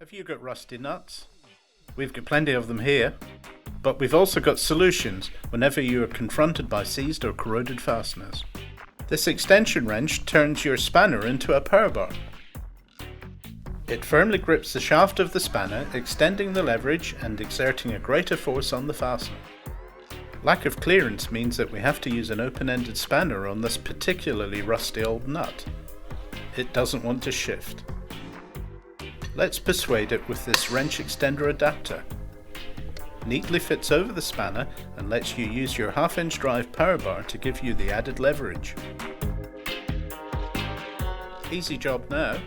Have you got rusty nuts? We've got plenty of them here, but we've also got solutions whenever you are confronted by seized or corroded fasteners. This extension wrench turns your spanner into a power bar. It firmly grips the shaft of the spanner, extending the leverage and exerting a greater force on the fastener. Lack of clearance means that we have to use an open-ended spanner on this particularly rusty old nut. It doesn't want to shift. Let's persuade it with this wrench extender adapter. Neatly fits over the spanner and lets you use your half-inch drive power bar to give you the added leverage. Easy job now.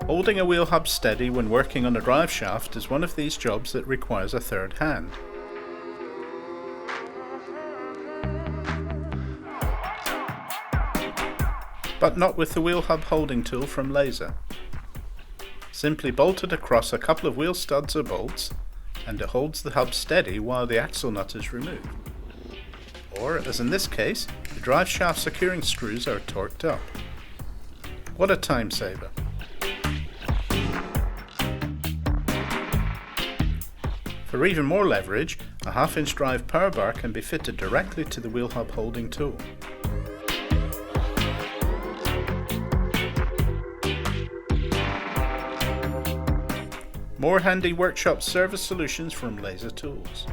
Holding a wheel hub steady when working on a drive shaft is one of these jobs that requires a third hand. But not with the wheel hub holding tool from Laser. Simply bolt it across a couple of wheel studs or bolts, and it holds the hub steady while the axle nut is removed. Or, as in this case, the drive shaft securing screws are torqued up. What a time saver! For even more leverage, a half-inch drive power bar can be fitted directly to the wheel hub holding tool. More handy workshop service solutions from Laser Tools.